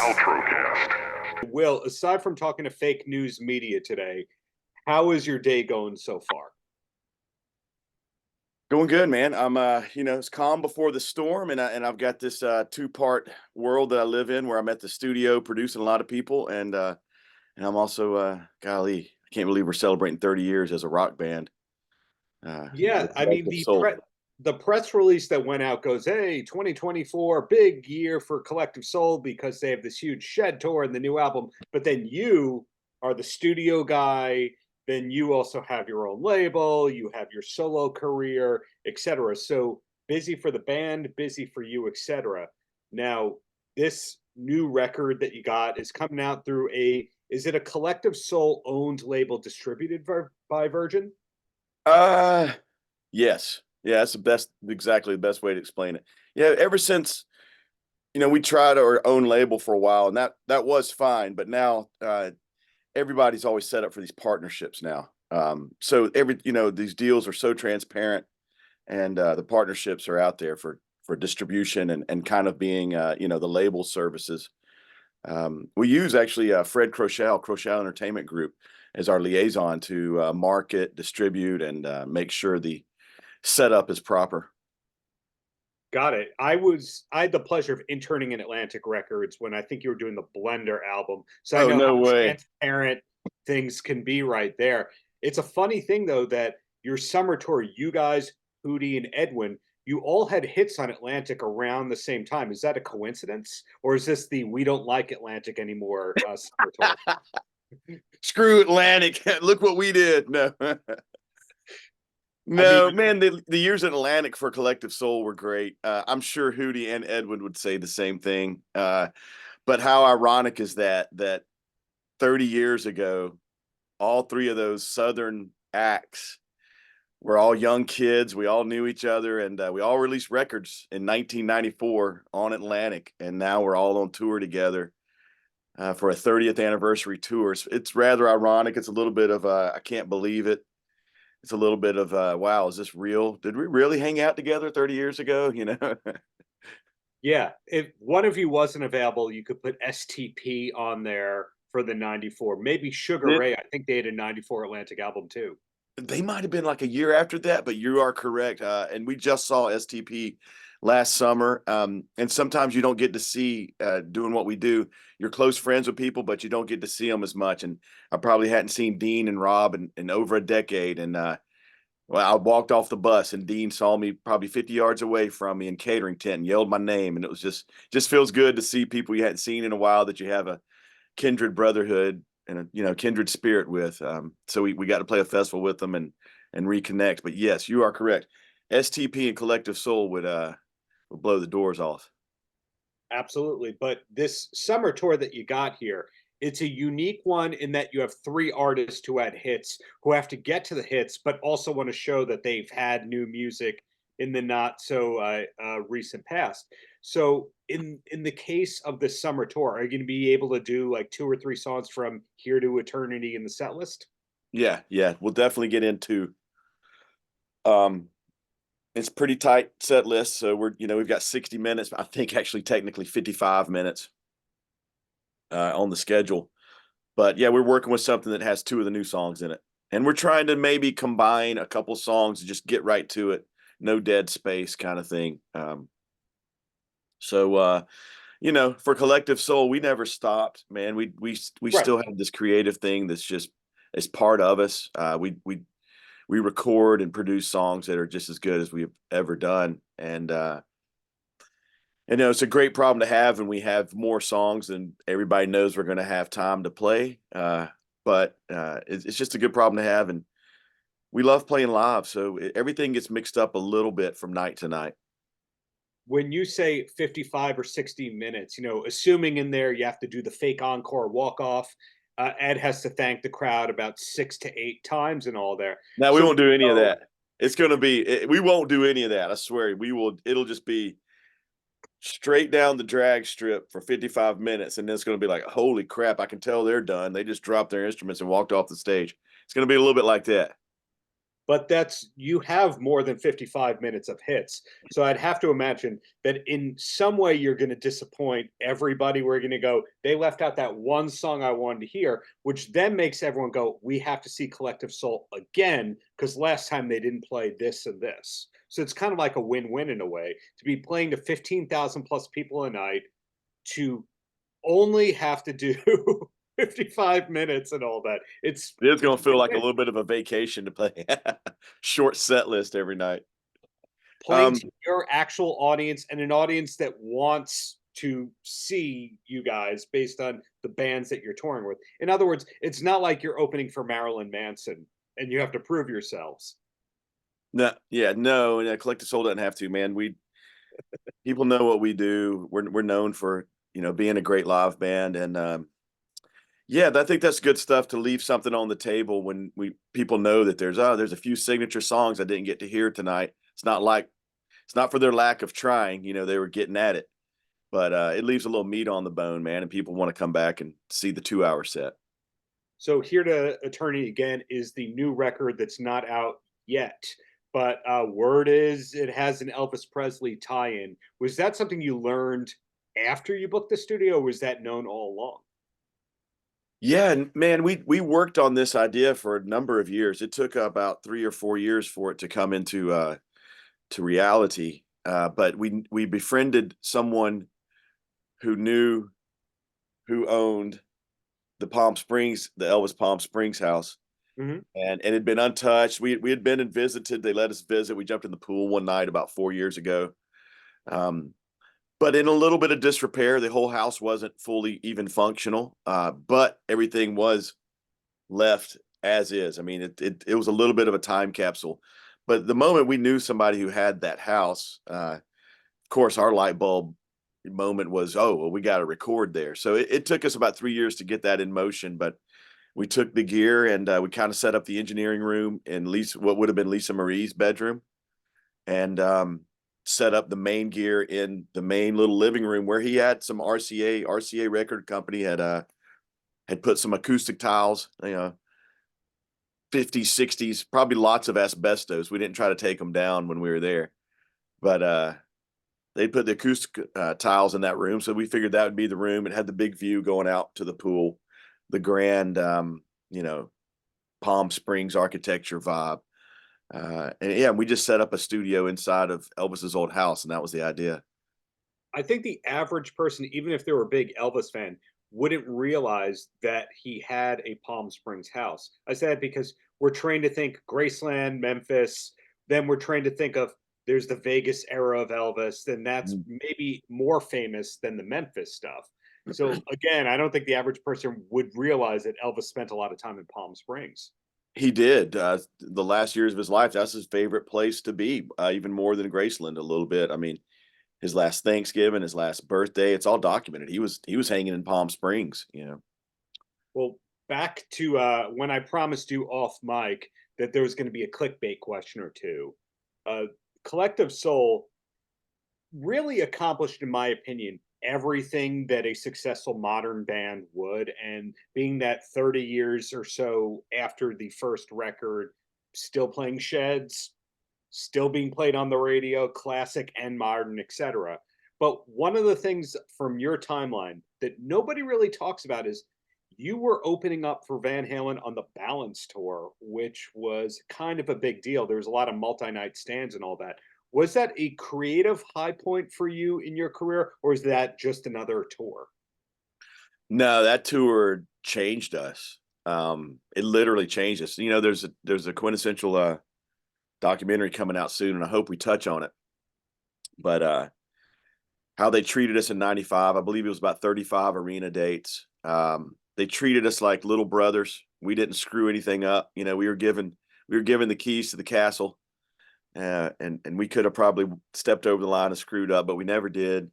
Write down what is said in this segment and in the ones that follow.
Paltrocast. Will, aside from talking to fake news media today, how is your day going so far? Going good, man. I'm it's calm before the storm, and I've got this two-part world that I live in where I'm at the studio producing a lot of people, and I'm also golly, I can't believe we're celebrating 30 years as a rock band. Yeah, With I mean Collective Soul. the press release that went out goes, "Hey, 2024, big year for Collective Soul because they have this huge Shed tour and the new album." But then you are the studio guy. Then you also have your own label. You have your solo career, etc. So busy for the band, busy for you, etc. Now, this new record that you got is coming out through is it a Collective Soul owned label distributed by Virgin? Uh, yes, yeah, that's exactly the best way to explain it. Yeah, ever since we tried our own label for a while, and that was fine, but now everybody's always set up for these partnerships now. So these deals are so transparent, and the partnerships are out there for distribution and kind of being the label services. We use actually Fred Crochelle Entertainment Group as our liaison to market, distribute, and make sure the setup is proper. Got it. I had the pleasure of interning in Atlantic Records when I think you were doing the Blender album. So I Oh, know no how way. transparent things can be right there. It's a funny thing though that your summer tour, you guys, Hootie and Edwin, you all had hits on Atlantic around the same time. Is that a coincidence? Or is this the we don't like Atlantic anymore summer tour? Screw Atlantic. Look what we did. No. I No, mean, man, the years in Atlantic for Collective Soul were great. I'm sure Hootie and Edwin would say the same thing. But how ironic is that 30 years ago, all three of those Southern acts were all young kids. We all knew each other, and we all released records in 1994 on Atlantic, and now we're all on tour together for a 30th anniversary tour. It's rather ironic. It's a little bit of I can't believe it. It's a little bit of wow, is this real? Did we really hang out together 30 years ago? yeah, if one of you wasn't available, you could put STP on there for the 94. Maybe Sugar Did- Ray. I think they had a 94 Atlantic album too. they might have been like a year after that, but you are correct. And we just saw STP last summer. And sometimes you don't get to see doing what we do. You're close friends with people, but you don't get to see them as much. And I probably hadn't seen Dean and Rob in over a decade. And well, I walked off the bus and Dean saw me probably 50 yards away from me in catering tent and yelled my name. And it was just feels good to see people you hadn't seen in a while that you have a kindred brotherhood and a kindred spirit with. So we got to play a festival with them and reconnect. But yes, you are correct. STP and Collective Soul would blow the doors off. Absolutely. But this summer tour that you got here, it's a unique one in that you have three artists who had hits who have to get to the hits, but also want to show that they've had new music in the not so recent past. So in the case of this summer tour, are you going to be able to do like two or three songs from Here to Eternity in the set list? Yeah, we'll definitely get into. It's pretty tight set list, so we've got 60 minutes. I think actually technically 55 minutes on the schedule. But yeah, we're working with something that has two of the new songs in it. And we're trying to maybe combine a couple songs and just get right to it. No dead space kind of thing. For Collective Soul, we never stopped, man. We Right. still have this creative thing that's just is part of us. We record and produce songs that are just as good as we've ever done. And it's a great problem to have, and we have more songs than everybody knows we're going to have time to play. But it's just a good problem to have, and we love playing live. So everything gets mixed up a little bit from night to night. When you say 55 or 60 minutes, assuming in there you have to do the fake encore walk off, Ed has to thank the crowd about 6 to 8 times and all there. Now we So won't do any of that. It's going to be, we won't do any of that. I swear we will. It'll just be straight down the drag strip for 55 minutes. And then it's going to be like, holy crap, I can tell they're done. They just dropped their instruments and walked off the stage. It's going to be a little bit like that. but you have more than 55 minutes of hits. So I'd have to imagine that in some way you're going to disappoint everybody. We're going to go, they left out that one song I wanted to hear, which then makes everyone go, we have to see Collective Soul again because last time they didn't play this and this. So it's kind of like a win-win in a way to be playing to 15,000 plus people a night, to only have to do 55 minutes and all that. It's It is it's going a to feel like a win-win. little bit of a vacation to play short set list every night. Playing to your actual audience and an audience that wants to see you guys based on the bands that you're touring with. In other words, it's not like you're opening for Marilyn Manson and you have to prove yourselves. No, yeah, no, and Collective Soul doesn't have to, man. People know what we do. We're known for, being a great live band, and yeah, I think that's good stuff to leave something on the table when people know that there's a few signature songs I didn't get to hear tonight. It's not for their lack of trying, they were getting at it, but it leaves a little meat on the bone, man, and people want to come back and see the 2 hour set. So Here to Eternity Again is the new record that's not out yet. But word is it has an Elvis Presley tie-in. Was that something you learned after you booked the studio, or was that known all along? Yeah, and man, we worked on this idea for a number of years. It took about 3 or 4 years for it to come into to reality. But we befriended someone who knew who owned the Elvis Palm Springs house, Hmm. and it had been untouched. We had been and visited. They let us visit. We jumped in the pool one night about 4 years ago. Um, but in a little bit of disrepair, the whole house wasn't fully even functional. But everything was left as is. I mean, it was a little bit of a time capsule. But the moment we knew somebody who had that house, of course, our light bulb moment was, oh, well, we got to record there. So it took us about 3 years to get that in motion. But we took the gear and we kind of set up the engineering room in what would have been Lisa Marie's bedroom, and set up the main gear in the main little living room where he had some RCA record company had put some acoustic tiles, 50s, 60s, probably lots of asbestos. We didn't try to take them down when we were there, but they put the acoustic tiles in that room. So we figured that would be the room. It had the big view going out to the pool, the grand, Palm Springs architecture vibe. And yeah, we just set up a studio inside of Elvis's old house, and that was the idea. I think the average person, even if they were a big Elvis fan, wouldn't realize that he had a Palm Springs house. I say that because we're trained to think Graceland, Memphis, then we're trained to think of there's the Vegas era of Elvis, then that's Mm. maybe more famous than the Memphis stuff. So again, I don't think the average person would realize that Elvis spent a lot of time in Palm Springs. He did. The last years of his life, that's his favorite place to be, even more than Graceland a little bit. I mean, his last Thanksgiving, his last birthday, it's all documented. He was hanging in Palm Springs. Well, back to when I promised you off mic that there was going to be a clickbait question or two. Uh, Collective Soul really accomplished, in my opinion, everything that a successful modern band would. And being that 30 years or so after the first record, still playing sheds, still being played on the radio, classic and modern, etc. But one of the things from your timeline that nobody really talks about is you were opening up for Van Halen on the Balance tour, which was kind of a big deal. There was a lot of multi-night stands and all that. Was that a creative high point for you in your career, or is that just another tour? No, that tour changed us. It literally changed us. There's a quintessential documentary coming out soon, and I hope we touch on it. But how they treated us in '95, I believe it was about 35 arena dates. They treated us like little brothers. We didn't screw anything up. We were given the keys to the castle, and we could have probably stepped over the line and screwed up, but we never did.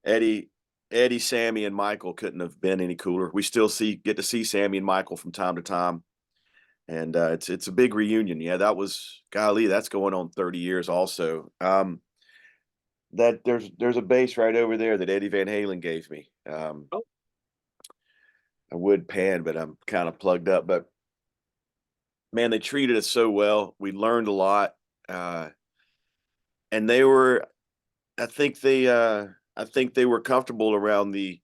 Eddie, Eddie, Sammy, and Michael couldn't have been any cooler. We still get to see Sammy and Michael from time to time, and it's a big reunion. Yeah, that was, golly, that's going on 30 years also. That there's a bass right over there that Eddie Van Halen gave me. Oh, A wood pan, but I'm kind of plugged up. But man, they treated us so well. We learned a lot. And they were, I think they were comfortable around the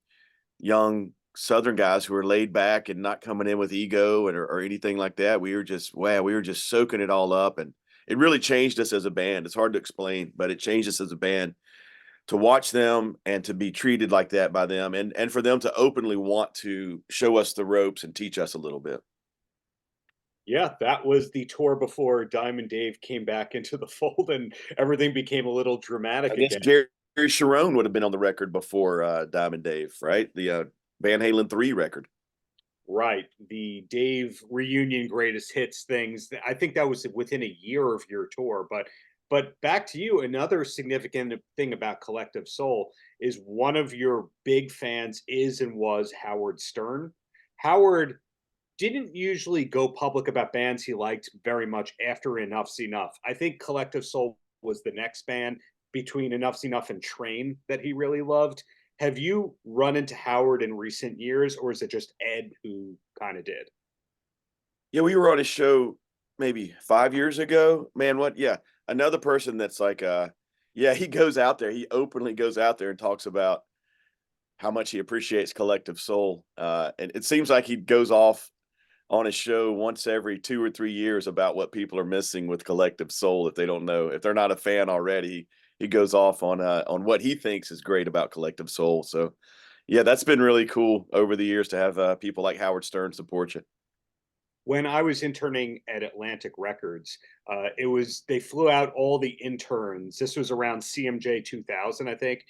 young Southern guys who were laid back and not coming in with ego or anything like that. We were just, wow, we were just soaking it all up. And it really changed us as a band. It's hard to explain, but it changed us as a band to watch them and to be treated like that by them, and for them to openly want to show us the ropes and teach us a little bit. Yeah, that was the tour before Diamond Dave came back into the fold and everything became a little I dramatic guess again. Jerry Sharon would have been on the record before Diamond Dave, right? The Van Halen 3 record. Right. The Dave reunion greatest hits things. I think that was within a year of your tour. But back to you, another significant thing about Collective Soul is one of your big fans is and was Howard Stern. Howard didn't usually go public about bands he liked very much after Enough's Enough. I think Collective Soul was the next band between Enough's Enough and Train that he really loved. Have you run into Howard in recent years, or is it just Ed who kind of did? Yeah, we were on a show maybe 5 years ago. Man, what? Yeah, another person that's like, yeah, he goes out there. He openly goes out there and talks about how much he appreciates Collective Soul. And it seems like he goes off on a show once every 2 or 3 years about what people are missing with Collective Soul if they don't know, if they're not a fan already. He goes off on what he thinks is great about Collective Soul. So yeah, that's been really cool over the years to have people like Howard Stern support you. When I was interning at Atlantic Records, it was they flew out all the interns. This was around CMJ 2000, I think.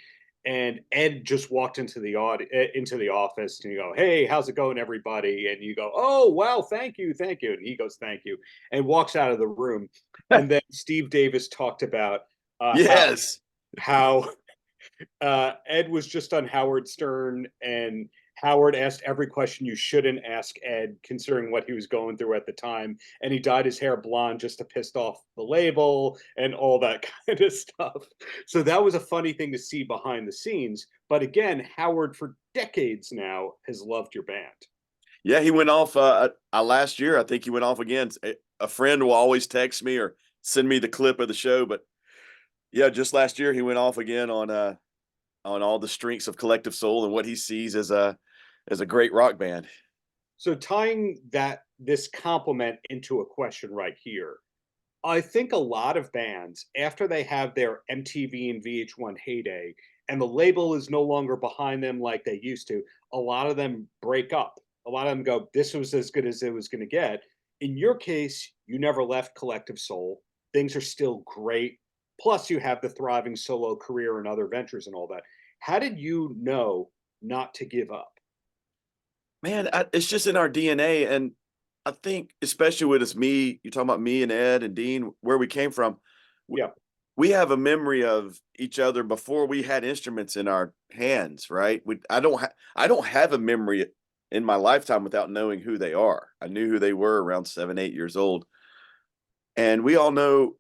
And Ed just walked into into the office, and you go, "Hey, how's it going, everybody?" And you go, "Oh, wow, thank you, thank you." And he goes, "Thank you," and walks out of the room. And then Steve Davis talked about uh, how Yes. how Ed was just on Howard Stern, and Howard asked every question you shouldn't ask Ed, considering what he was going through at the time. And he dyed his hair blonde just to piss off the label and all that kind of stuff. So that was a funny thing to see behind the scenes. But again, Howard, for decades now, has loved your band. Yeah, he went off last year. I think he went off again. A friend will always text me or send me the clip of the show, but yeah, just last year he went off again on all the strengths of Collective Soul and what he sees as a great rock band. So tying this compliment into a question right here, I think a lot of bands, after they have their MTV and VH1 heyday, and the label is no longer behind them like they used to, a lot of them break up. A lot of them go, "This was as good as it was going to get." In your case, you never left Collective Soul. Things are still great. Plus, you have the thriving solo career and other ventures and all that. How did you know not to give up? Man, it's just in our DNA, and I think especially with us, you're talking about me and Ed and Dean, where we came from. Yeah. We have a memory of each other before we had instruments in our hands, right? I don't have a memory in my lifetime without knowing who they are. I knew who they were around 7, 8 years old, and we all know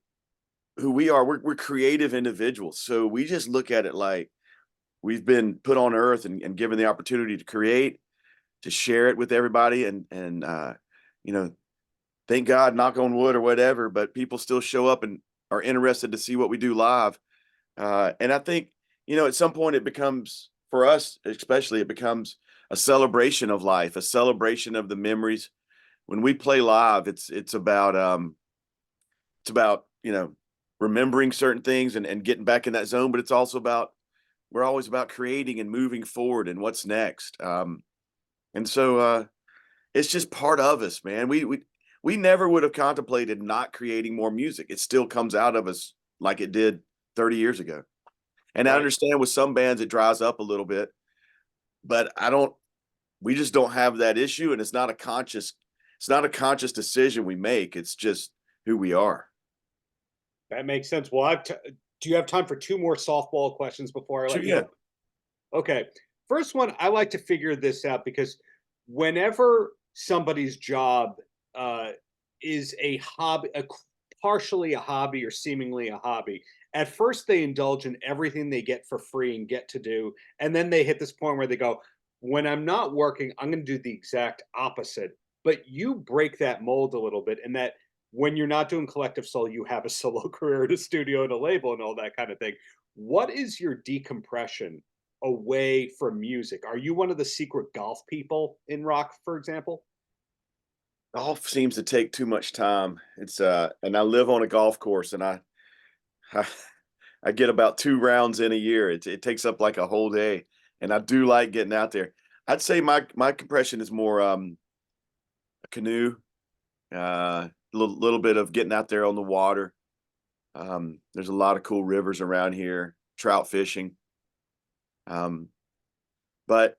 who we are. We're creative individuals, so we just look at it like we've been put on earth and given the opportunity to create, to share it with everybody, and you know, thank God, knock on wood or whatever, but people still show up and are interested to see what we do live. And I think, at some point it becomes, for us especially, it becomes a celebration of life, a celebration of the memories. When we play live, it's about, remembering certain things and getting back in that zone, but it's also about, we're always about creating and moving forward and what's next. And so it's just part of us, man. We never would have contemplated not creating more music. It still comes out of us like it did 30 years ago. And I Right. understand with some bands it dries up a little bit, but we just don't have that issue. And it's not a conscious decision we make. It's just who we are. That makes sense. Well, do you have time for two more softball questions before I Sure, let you yeah. go? Okay. First one, I like to figure this out because whenever somebody's job uh, is a hobby, partially a hobby or seemingly a hobby, at first they indulge in everything they get for free and get to do. And then they hit this point where they go, "When I'm not working, I'm going to do the exact opposite but you break that mold a little bit in that when you're not doing Collective Soul, you have a solo career at a studio and a label and all that kind of thing. What is your decompression away from music? Are you one of the secret golf people in rock, for example? Golf seems to take too much time. And I live on a golf course, and I, I get about 2 rounds in a year. It takes up like a whole day, and I do like getting out there. I'd say my compression is more a canoe, little bit of getting out there on the water. There's a lot of cool rivers around here, trout fishing. Um, but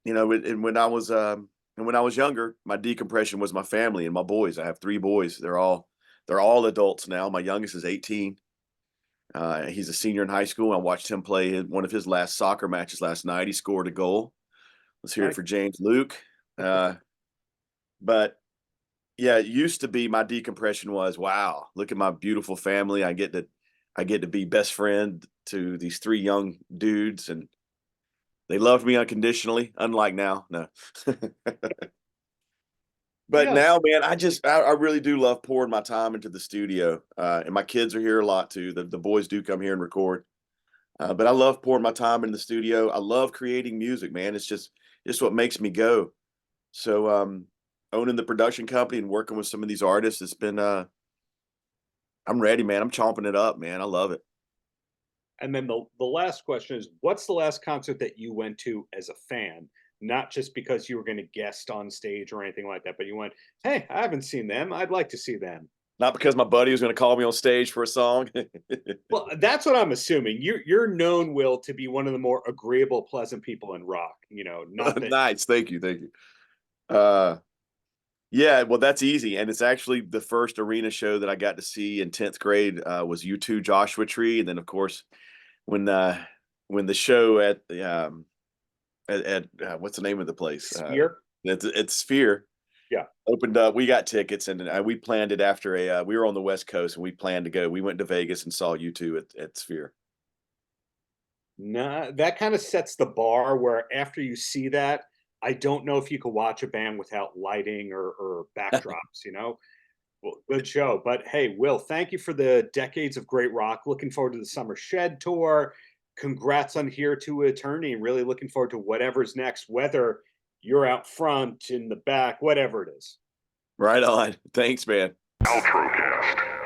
and when I was younger, my decompression was my family and my boys. I have 3 boys. They're all adults now. My youngest is 18. He's a senior in high school. I watched him play one of his last soccer matches last night. He scored a goal. Let's hear it Nice. for James Luke. But yeah, it used to be my decompression was, wow, look at my beautiful family. I get to be best friend to these 3 young dudes, and they loved me unconditionally, unlike now. No. But Yes. now, man, I really do love pouring my time into the studio. And my kids are here a lot too. The boys do come here and record. But I love pouring my time in the studio. I love creating music, man. It's what makes me go. So owning the production company and working with some of these artists, it's been I'm ready, man. I'm chomping it up, man. I love it. And then the last question is, what's the last concert that you went to as a fan? Not just because you were going to guest on stage or anything like that, but you went, hey, I haven't seen them. I'd like to see them. Not because my buddy was going to call me on stage for a song. Well, that's what I'm assuming. You're known, Will, to be one of the more agreeable, pleasant people in rock. Not that. Nice. Thank you. Thank you. Uh, Yeah, well, that's easy, and it's actually the first arena show that I got to see in 10th grade, was U2 Joshua Tree, and then, of course, when, uh when the show at the, what's the name of the place? Sphere? It's Sphere Yeah. opened up, we got tickets, and, we planned it after we were on the West Coast, and we planned to go. We went to Vegas and saw U2 at Sphere. Nah, that kind of sets the bar where after you see that, I don't know if you could watch a band without lighting or backdrops. Well, good show. But hey, Will, thank you for the decades of great rock. Looking forward to the Summer Shed tour. Congrats on Here to Eternity. Really looking forward to whatever's next, whether you're out front, in the back, whatever it is. Right on. Thanks, man. Paltrocast.